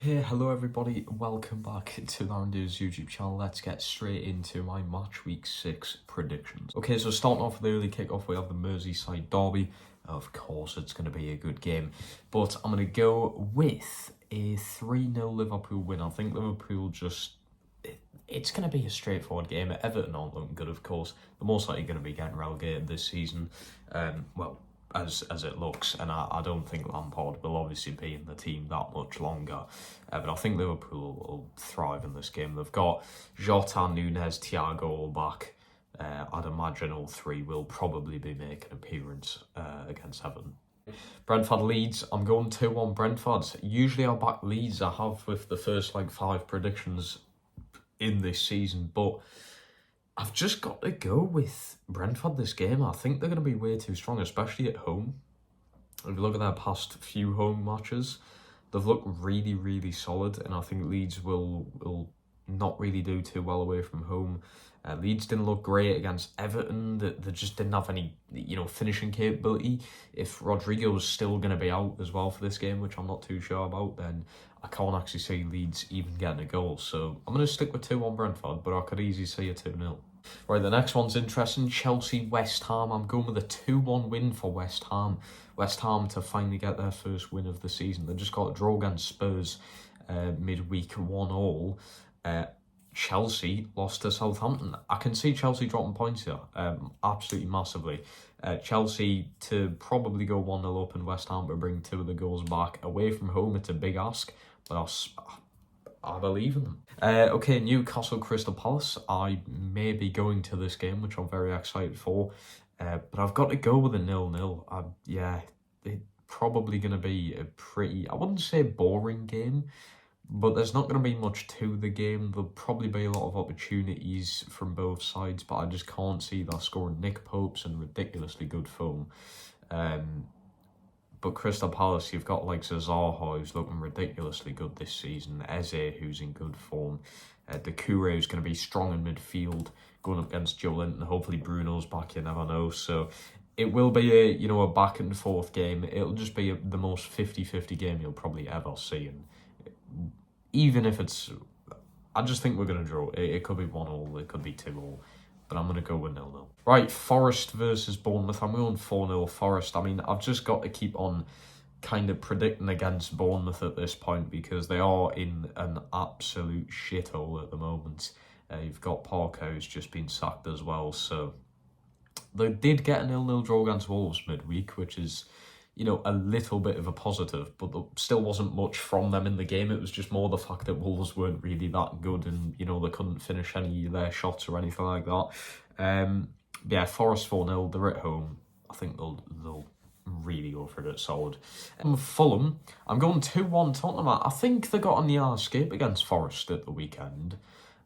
Hey, hello everybody, welcome back to Larendo's YouTube channel. Let's get straight into my match week 6 predictions. Okay, so starting off with the early kickoff, we have the Merseyside derby. Of course, it's going to be a good game, but I'm going to go with a 3-0 Liverpool win. I think Liverpool it's going to be a straightforward game. Everton aren't looking good, of course. They're most likely going to be getting relegated this season. As it looks, and I don't think Lampard will obviously be in the team that much longer. But I think Liverpool will thrive in this game. They've got Jota, Nunez, Thiago all back. I'd imagine all three will probably be making an appearance against Everton. Brentford Leeds, I'm going 2-1 Brentford. Usually I back Leeds, I have with the first 5 predictions in this season, but I've just got to go with Brentford this game. I think they're going to be way too strong, especially at home. If you look at their past few home matches, they've looked really, really solid, and I think Leeds will not really do too well away from home. Leeds didn't look great against Everton. They just didn't have any, finishing capability. If Rodrigo was still going to be out as well for this game, which I'm not too sure about, then I can't actually see Leeds even getting a goal. So I'm going to stick with 2-1 Brentford, but I could easily see a 2-0. Right, the next one's interesting. Chelsea-West Ham. I'm going with a 2-1 win for West Ham. West Ham to finally get their first win of the season. They just got a draw against Spurs midweek, 1-1. Chelsea lost to Southampton. I can see Chelsea dropping points here, absolutely massively. Chelsea to probably go 1-0 up, and West Ham to bring 2 of the goals back. Away from home, it's a big ask, but I believe in them. Okay, Newcastle Crystal Palace. I may be going to this game, which I'm very excited for. But I've got to go with a 0-0. It's probably going to be a pretty, I wouldn't say boring game, but there's not going to be much to the game. There'll probably be a lot of opportunities from both sides, but I just can't see that scoring Nick Pope's and ridiculously good form. But Crystal Palace, you've got Zaha, who's looking ridiculously good this season. Eze, who's in good form. Doucouré, who's going to be strong in midfield, going up against Joe Linton. Hopefully Bruno's back, you never know. So it will be a back and forth game. It'll just be the most 50-50 game you'll probably ever see. And even if I just think we're going to draw. It could be 1-1, it could be 2-2. But I'm going to go with 0-0. Right, Forest versus Bournemouth. I'm going 4-0 Forest. I mean, I've just got to keep on kind of predicting against Bournemouth at this point because they are in an absolute shithole at the moment. You've got Parker, who's just been sacked as well. So they did get a 0-0 draw against Wolves midweek, which is, a little bit of a positive, but there still wasn't much from them in the game. It was just more the fact that Wolves weren't really that good and, they couldn't finish any of their shots or anything like that. Forest 4-0, they're at home. I think they'll really go for it solid. Fulham, I'm going 2-1 Tottenham. I think they got on the escape against Forest at the weekend.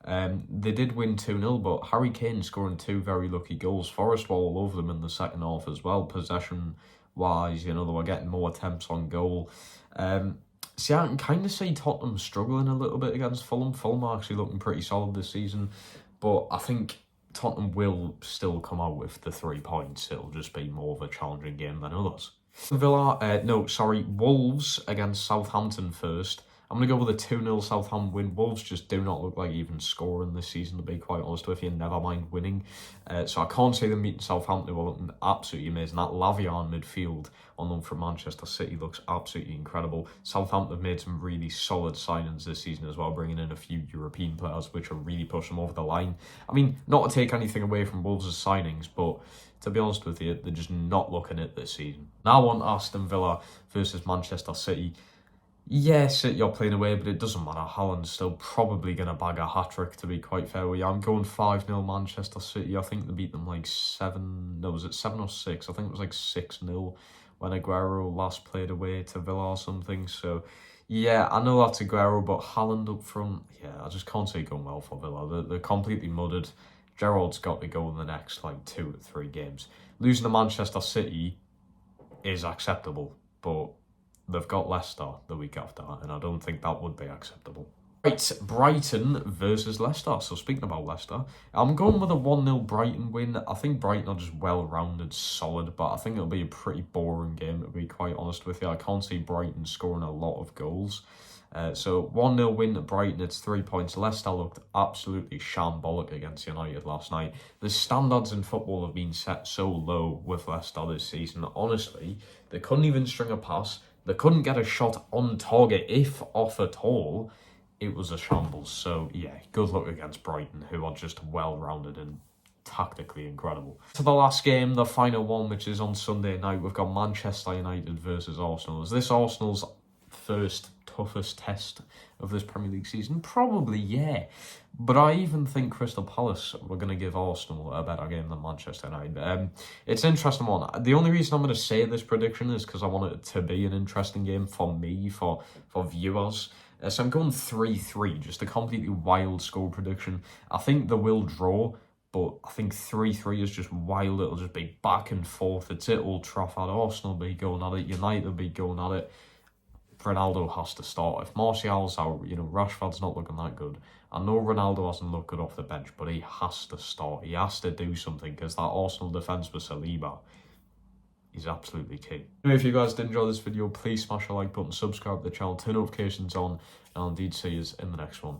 They did win 2-0, but Harry Kane scoring 2 very lucky goals. Forest were all over them in the second half as well. Possession-wise, they were getting more attempts on goal. See, I can kind of see Tottenham struggling a little bit against Fulham. Fulham are actually looking pretty solid this season, but I think Tottenham will still come out with the 3 points. It'll just be more of a challenging game than others. Wolves against Southampton first. I'm going to go with a 2-0 Southampton win. Wolves just do not look like even scoring this season, to be quite honest with you, never mind winning. So I can't see them meeting Southampton. They're looking absolutely amazing. That Lavia in midfield on them from Manchester City looks absolutely incredible. Southampton have made some really solid signings this season as well, bringing in a few European players, which are really pushing them over the line. I mean, not to take anything away from Wolves' signings, but to be honest with you, they're just not looking it this season. Now on Aston Villa versus Manchester City. Yes, you're playing away, but it doesn't matter. Haaland's still probably going to bag a hat-trick, to be quite fair with you. I'm going 5-0 Manchester City. I think they beat them 7... No, was it 7 or 6? I think it was 6-0 when Aguero last played away to Villa or something. So, yeah, I know that's Aguero, but Haaland up front, I just can't see it going well for Villa. They're completely mudded. Gerrard's got to go in the next 2 or 3 games. Losing to Manchester City is acceptable, but they've got Leicester the week after, and I don't think that would be acceptable. Right, Brighton versus Leicester. So speaking about Leicester, I'm going with a 1-0 Brighton win. I think Brighton are just well-rounded, solid, but I think it'll be a pretty boring game, to be quite honest with you. I can't see Brighton scoring a lot of goals. So 1-0 win to Brighton, it's 3 points. Leicester looked absolutely shambolic against United last night. The standards in football have been set so low with Leicester this season. Honestly, they couldn't even string a pass. They couldn't get a shot on target, if off at all. It was a shambles. So yeah, good luck against Brighton, who are just well-rounded and tactically incredible. To the last game, the final one, which is on Sunday night, we've got Manchester United versus Arsenal. Is this Arsenal's first toughest test of this Premier League season? Probably, yeah. But I even think Crystal Palace were going to give Arsenal a better game than Manchester United. It's an interesting one. The only reason I'm going to say this prediction is because I want it to be an interesting game for me, for viewers. So I'm going 3-3, just a completely wild score prediction. I think they will draw, but I think 3-3 is just wild. It'll just be back and forth. It's at Old Trafford. Arsenal will be going at it. United will be going at it. Ronaldo has to start. If Martial's out, Rashford's not looking that good. I know Ronaldo hasn't looked good off the bench, but he has to start. He has to do something, because that Arsenal defence with Saliba is absolutely key. If you guys did enjoy this video, please smash the like button, subscribe to the channel, turn notifications on, and I'll indeed see you in the next one.